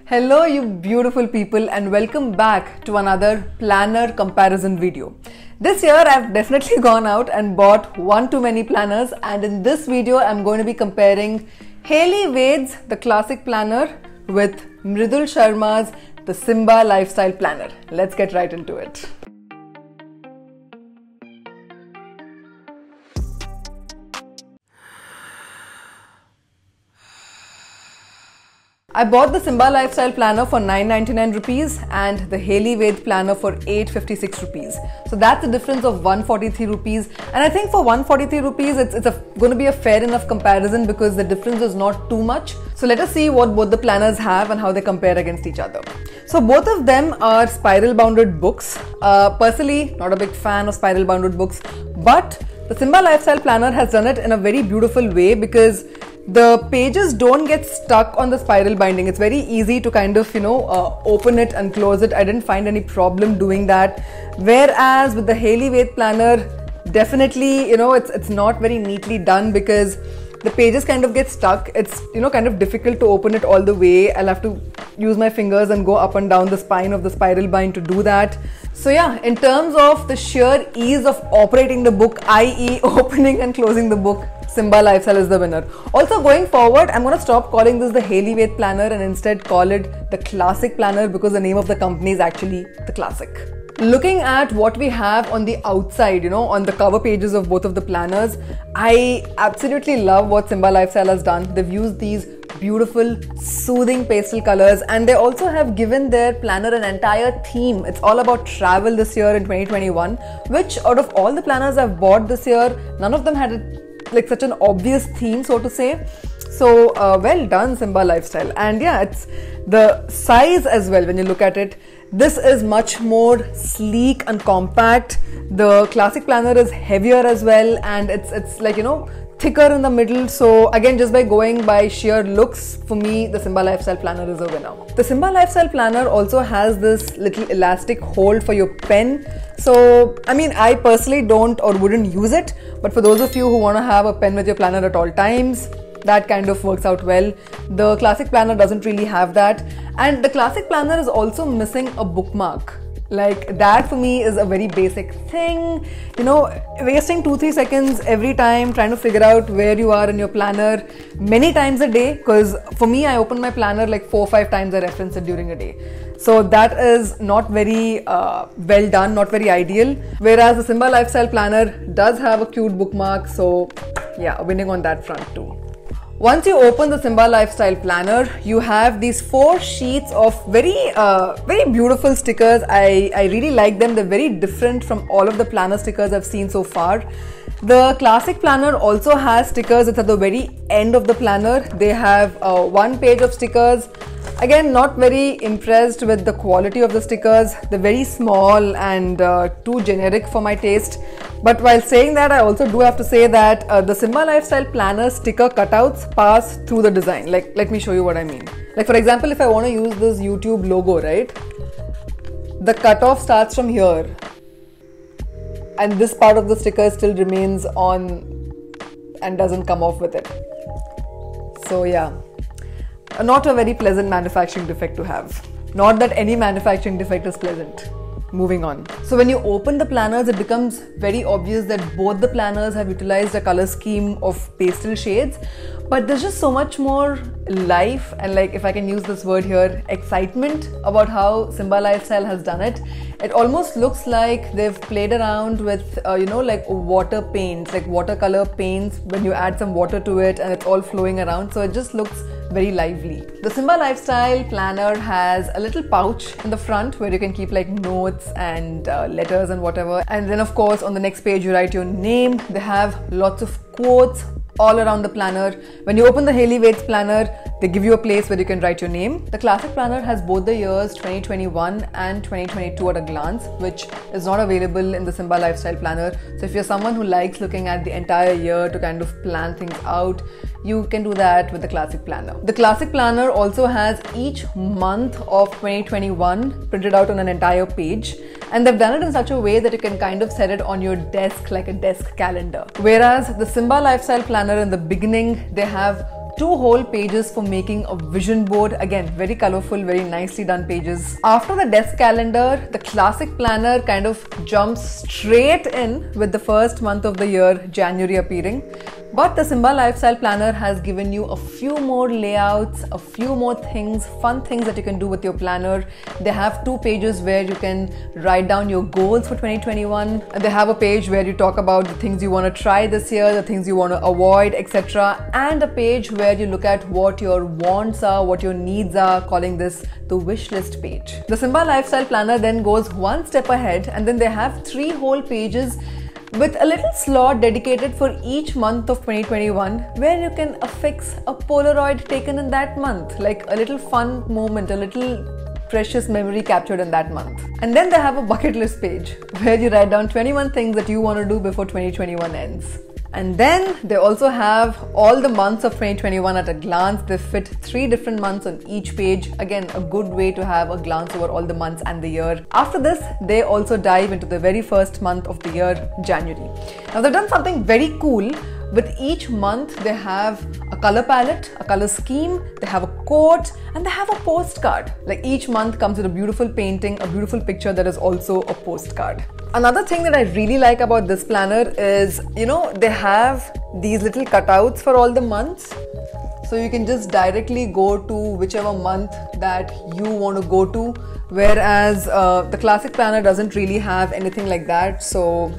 Hello you beautiful people and welcome back to another planner comparison video. This year I've definitely gone out and bought one too many planners, and in this video I'm going to be comparing Hayley Wade's The Classic Planner with Mridul Sharma's The Simba Lifestyle Planner. Let's get right into it. I bought the Simba Lifestyle Planner for 999 rupees and the Hayley Wade Planner for 856 rupees. So that's a difference of 143 rupees. And I think for 143 rupees, it's going to be a fair enough comparison because the difference is not too much. So let us see what both the planners have and how they compare against each other. So both of them are spiral bounded books. Personally, not a big fan of spiral bounded books, but the Simba Lifestyle Planner has done it in a very beautiful way because the pages don't get stuck on the spiral binding. It's very easy to kind of, open it and close it. I didn't find any problem doing that. Whereas with the Hayley Wade Planner, definitely, it's not very neatly done because the pages kind of get stuck. It's, kind of difficult to open it all the way. I'll have to use my fingers and go up and down the spine of the spiral bind to do that. So yeah, in terms of the sheer ease of operating the book, i.e. opening and closing the book, Simba Lifestyle is the winner. Also going forward, I'm going to stop calling this the Hayley Wade Planner and instead call it the Classic Planner because the name of the company is actually the Classic. Looking at what we have on the outside, on the cover pages of both of the planners, I absolutely love what Simba Lifestyle has done. They've used these beautiful, soothing pastel colors, and they also have given their planner an entire theme. It's all about travel this year in 2021, which out of all the planners I've bought this year, none of them had such an obvious theme, so to say. So well done, Simba Lifestyle. And yeah, it's the size as well. When you look at it, this is much more sleek and compact. The Classic Planner is heavier as well, and it's thicker in the middle. So again, just by going by sheer looks, for me the Simba Lifestyle Planner is a winner. The Simba Lifestyle Planner also has this little elastic hold for your pen. So I personally don't or wouldn't use it, but for those of you who want to have a pen with your planner at all times, that kind of works out well. The Classic Planner doesn't really have that, and the Classic Planner is also missing a bookmark. Like that for me is a very basic thing. Wasting 2-3 seconds every time trying to figure out where you are in your planner many times a day, because for me, I open my planner like 4 or 5 times I reference it during a day. So that is not very well done, not very ideal. Whereas the Simba Lifestyle Planner does have a cute bookmark. So yeah, winning on that front too. Once you open the Simba Lifestyle Planner, you have these 4 sheets of very beautiful stickers. I really like them. They're very different from all of the planner stickers I've seen so far. The Classic Planner also has stickers. It's at the very end of the planner. They have 1 page of stickers. Again, not very impressed with the quality of the stickers. They're very small and too generic for my taste. But while saying that, I also do have to say that the Simba Lifestyle Planner sticker cutouts pass through the design. Let me show you what I mean. Like for example, if I want to use this YouTube logo, right? The cutoff starts from here, and this part of the sticker still remains on and doesn't come off with it. So yeah, not a very pleasant manufacturing defect to have. Not that any manufacturing defect is pleasant. Moving on. So when you open the planners, it becomes very obvious that both the planners have utilized a color scheme of pastel shades, but there's just so much more life and, if I can use this word here, excitement about how Simba Lifestyle has done it. It almost looks like they've played around with water paints, like watercolor paints, when you add some water to it and it's all flowing around, so it just looks very lively. The Simba Lifestyle Planner has a little pouch in the front where you can keep notes and letters and whatever, and then of course on the next page you write your name. They have lots of quotes all around the planner. When you open the Hayley Wade's Planner, they give you a place where you can write your name. The Classic Planner has both the years 2021 and 2022 at a glance, which is not available in the Simba Lifestyle Planner. So if you're someone who likes looking at the entire year to kind of plan things out, you can do that with the Classic Planner. The Classic Planner also has each month of 2021 printed out on an entire page, and they've done it in such a way that you can kind of set it on your desk like a desk calendar. Whereas the Simba Lifestyle Planner, in the beginning, they have 2 whole pages for making a vision board. Again, very colorful, very nicely done pages. After the desk calendar, the classic planner kind of jumps straight in with the first month of the year, January, appearing. But the Simba Lifestyle Planner has given you a few more layouts, a few more things, fun things that you can do with your planner. They have 2 pages where you can write down your goals for 2021. They have a page where you talk about the things you want to try this year, the things you want to avoid, etc. And a page where you look at what your wants are, what your needs are, calling this the wish list page. The Simba Lifestyle Planner then goes one step ahead, and then they have 3 whole pages with a little slot dedicated for each month of 2021 where you can affix a Polaroid taken in that month, like a little fun moment, a little precious memory captured in that month. And then they have a bucket list page where you write down 21 things that you want to do before 2021 ends. And then they also have all the months of 2021 at a glance. They fit 3 different months on each page. Again, a good way to have a glance over all the months and the year. After this, they also dive into the very first month of the year, January. Now they've done something very cool. With each month, they have a color palette, a color scheme, they have a quote, and they have a postcard. Like each month comes with a beautiful painting, a beautiful picture that is also a postcard. Another thing that I really like about this planner is, they have these little cutouts for all the months. So you can just directly go to whichever month that you want to go to. Whereas the classic planner doesn't really have anything like that. So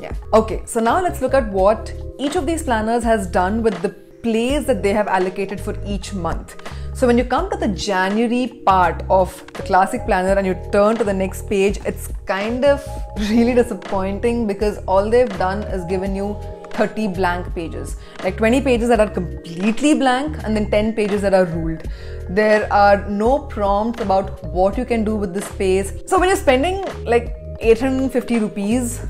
yeah. Okay, so now let's look at what each of these planners has done with the place that they have allocated for each month. So when you come to the January part of the classic planner and you turn to the next page, it's kind of really disappointing because all they've done is given you 30 blank pages, like 20 pages that are completely blank and then 10 pages that are ruled. There are no prompts about what you can do with this space. So when you're spending like 850 rupees,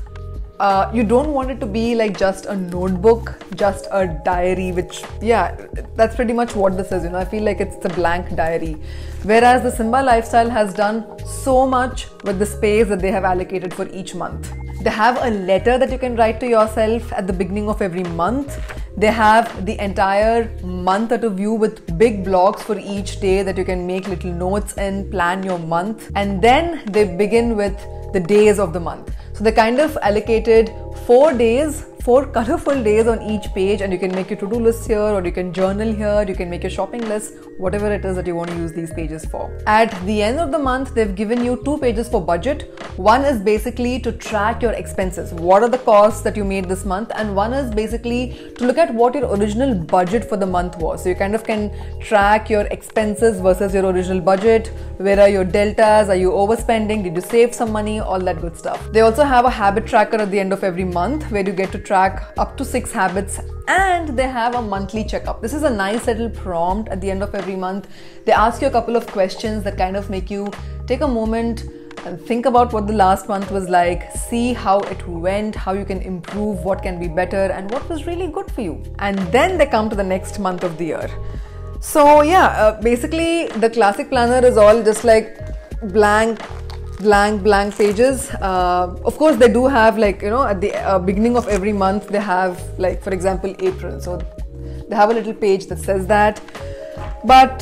you don't want it to be like just a notebook, just a diary, which, yeah, that's pretty much what this is. I feel like it's a blank diary. Whereas the Simba Lifestyle has done so much with the space that they have allocated for each month. They have a letter that you can write to yourself at the beginning of every month. They have the entire month at a view with big blocks for each day that you can make little notes and plan your month. And then they begin with the days of the month. So they kind of allocated 4 days, 4 colorful days on each page, and you can make your to-do list here, or you can journal here, you can make your shopping list, whatever it is that you want to use these pages for. At the end of the month, they've given you 2 pages for budget. One is basically to track your expenses. What are the costs that you made this month? And one is basically to look at what your original budget for the month was. So you kind of can track your expenses versus your original budget. Where are your deltas? Are you overspending? Did you save some money? All that good stuff. They also have a habit tracker at the end of every month where you get to track up to 6 habits, and they have a monthly checkup. This is a nice little prompt at the end of every month. They ask you a couple of questions that kind of make you take a moment and think about what the last month was like, see how it went, how you can improve, what can be better, and what was really good for you. And then they come to the next month of the year. So yeah, basically the classic planner is all just like blank pages. Of course, they do have, like, at the beginning of every month, they have, like, for example, April. So they have a little page that says that. But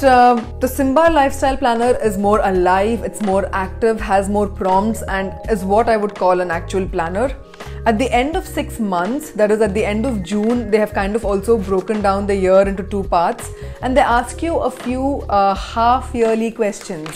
the Simba Lifestyle Planner is more alive, it's more active, has more prompts, and is what I would call an actual planner. At the end of 6 months, that is at the end of June, they have kind of also broken down the year into 2 parts, and they ask you a few half-yearly questions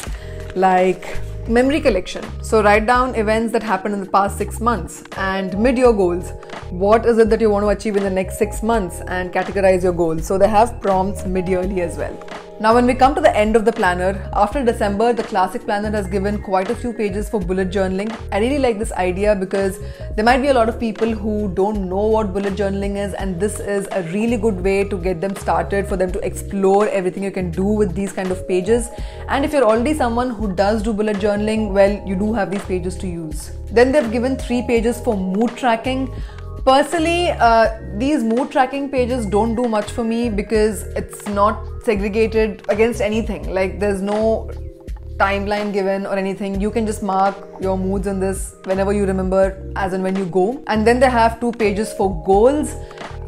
like memory collection. So write down events that happened in the past 6 months and mid-year goals. What is it that you want to achieve in the next 6 months, and categorize your goals. So they have prompts mid-yearly as well. Now when we come to the end of the planner, after December, the classic planner has given quite a few pages for bullet journaling. I really like this idea because there might be a lot of people who don't know what bullet journaling is, and this is a really good way to get them started, for them to explore everything you can do with these kind of pages. And if you're already someone who does do bullet journaling, well, you do have these pages to use. Then they've given 3 pages for mood tracking. Personally, these mood tracking pages don't do much for me because it's not segregated against anything. Like, there's no timeline given or anything. You can just mark your moods in this whenever you remember, as and when you go. And then they have 2 pages for goals.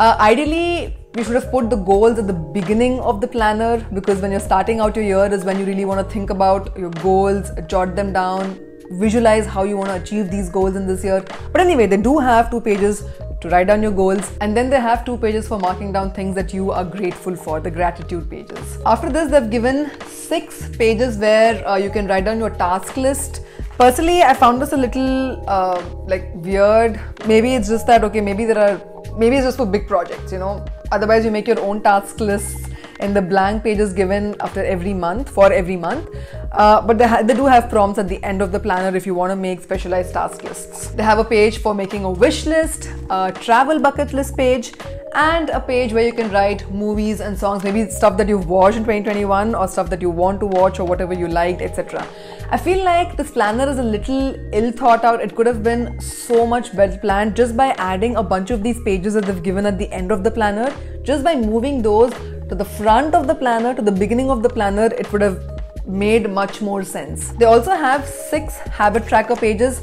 Ideally, we should have put the goals at the beginning of the planner, because when you're starting out your year is when you really want to think about your goals, jot them down, visualize how you want to achieve these goals in this year. But anyway, they do have 2 pages to write down your goals, and then they have 2 pages for marking down things that you are grateful for, the gratitude pages. After this, they've given 6 pages where you can write down your task list. Personally, I found this a little like weird. Maybe it's just that, okay, maybe it's just for big projects, you know. Otherwise, you make your own task lists in the blank pages given after every month, for every month. But they do have prompts at the end of the planner if you want to make specialized task lists. They have a page for making a wish list, a travel bucket list page, and a page where you can write movies and songs, maybe stuff that you've watched in 2021 or stuff that you want to watch or whatever you liked, etc. I feel like this planner is a little ill thought out. It could have been so much better planned just by adding a bunch of these pages that they've given at the end of the planner. Just by moving those to the front of the planner, to the beginning of the planner, it would have made much more sense. They also have 6 habit tracker pages.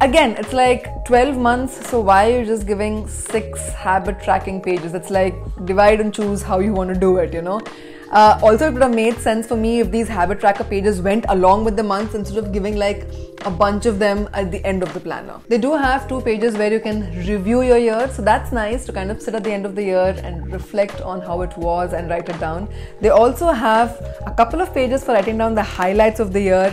Again, it's like 12 months, so why are you just giving 6 habit tracking pages? It's like divide and choose how you want to do it, you know. Also, it would have made sense for me if these habit tracker pages went along with the months instead of giving like a bunch of them at the end of the planner. They do have 2 pages where you can review your year, so that's nice to kind of sit at the end of the year and reflect on how it was and write it down. They also have a couple of pages for writing down the highlights of the year.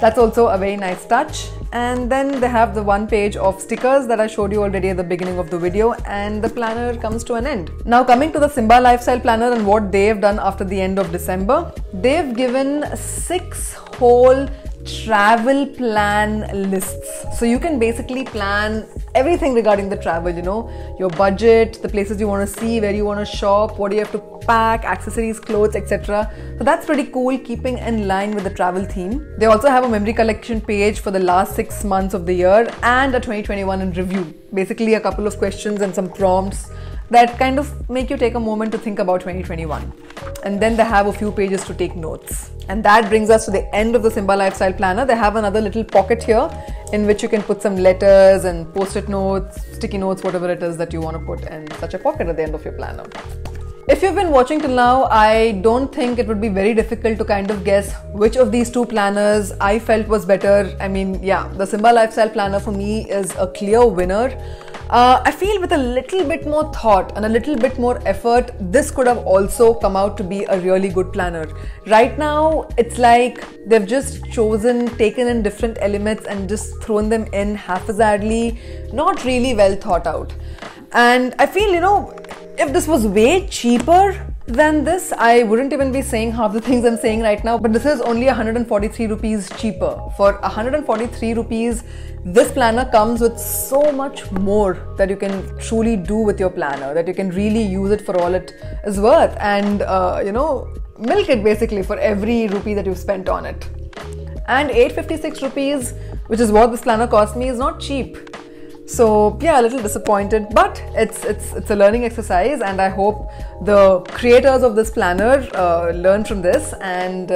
That's also a very nice touch. And then they have the 1 page of stickers that I showed you already at the beginning of the video, and the planner comes to an end. Now coming to the Simba Lifestyle Planner and what they've done after the end of December. They've given 6 whole travel plan lists. So you can basically plan everything regarding the travel, you know, your budget, the places you want to see, where you want to shop, what do you have to pack, accessories, clothes, etc. So that's pretty cool, keeping in line with the travel theme. They also have a memory collection page for the last 6 months of the year and a 2021 in review. Basically a couple of questions and some prompts that kind of make you take a moment to think about 2021. And then they have a few pages to take notes. And that brings us to the end of the Simba Lifestyle Planner. They have another little pocket here in which you can put some letters and post-it notes, sticky notes, whatever it is that you want to put in such a pocket at the end of your planner. If you've been watching till now, I don't think it would be very difficult to kind of guess which of these 2 planners I felt was better. I mean, yeah, the Simba Lifestyle Planner for me is a clear winner. I feel with a little bit more thought and a little bit more effort, this could have also come out to be a really good planner. Right now, it's like they've just taken in different elements and just thrown them in haphazardly, not really well thought out. And I feel, you know, if this was way cheaper than this, I wouldn't even be saying half the things I'm saying right now, but this is only 143 rupees cheaper. For 143 rupees, this planner comes with so much more that you can truly do with your planner, that you can really use it for all it is worth and, you know, milk it basically for every rupee that you've spent on it. And 856 rupees, which is what this planner cost me, is not cheap. So yeah, a little disappointed, but it's a learning exercise, and I hope the creators of this planner learn from this, and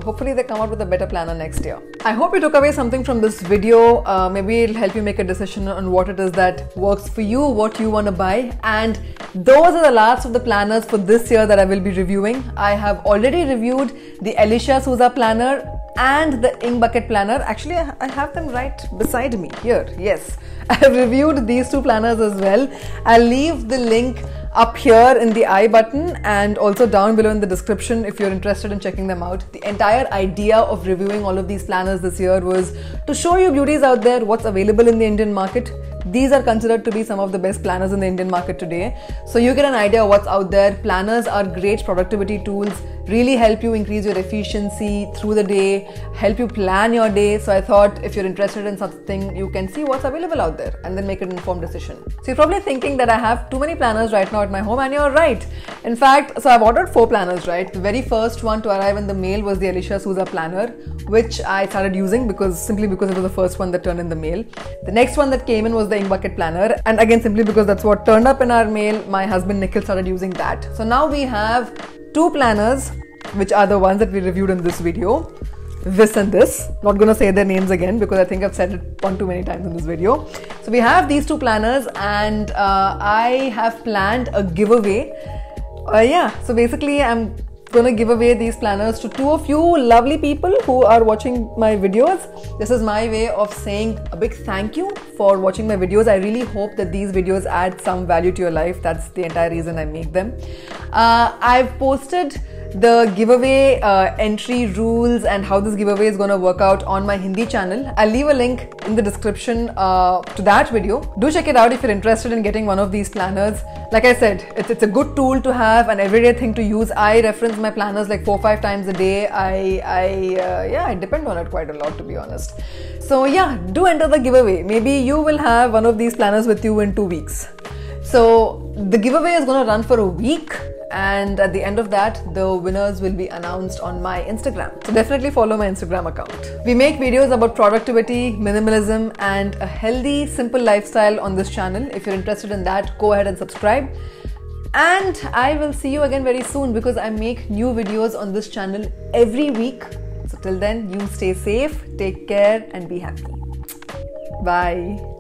hopefully they come out with a better planner next year. I hope you took away something from this video. Maybe it'll help you make a decision on what it is that works for you, what you want to buy. And those are the last of the planners for this year that I will be reviewing. I have already reviewed the Alicia Souza planner and the Ink Bucket planner. Actually, I have them right beside me here. Yes, I have reviewed these 2 planners as well. I'll leave the link up here in the I button and also down below in the description if you're interested in checking them out. The entire idea of reviewing all of these planners this year was to show you beauties out there, what's available in the Indian market. These are considered to be some of the best planners in the Indian market today. So you get an idea of what's out there. Planners are great productivity tools, really help you increase your efficiency through the day, help you plan your day. So I thought if you're interested in something, you can see what's available out there and then make an informed decision. So you're probably thinking that I have too many planners right now at my home, and you're right. In fact, so I've ordered 4 planners, right? The very first one to arrive in the mail was the Alicia Souza planner, which I started using simply because it was the first one that turned in the mail. The next one that came in was the Ink Bucket planner, and again simply because that's what turned up in our mail, my husband Nikhil started using that. So now we have 2 planners, which are the ones that we reviewed in this video. This and this. Not gonna say their names again because I think I've said it one too many times in this video. So we have these 2 planners, and I have planned a giveaway. Yeah, so basically I'm gonna give away these planners to 2 of you lovely people who are watching my videos. This is my way of saying a big thank you for watching my videos. I really hope that these videos add some value to your life. That's the entire reason I make them. I've posted the giveaway entry rules and how this giveaway is going to work out on my Hindi channel. I'll leave a link in the description to that video. Do check it out if you're interested in getting one of these planners. Like I said, it's a good tool to have, an everyday thing to use. I reference my planners like 4-5 times a day. I depend on it quite a lot, to be honest. So yeah, do enter the giveaway. Maybe you will have one of these planners with you in 2 weeks. So the giveaway is going to run for a week, and at the end of that, the winners will be announced on my Instagram. So definitely follow my Instagram account. We make videos about productivity, minimalism, and a healthy, simple lifestyle on this channel. If you're interested in that, go ahead and subscribe. And I will see you again very soon, because I make new videos on this channel every week. So till then, you stay safe, take care, and be happy. Bye.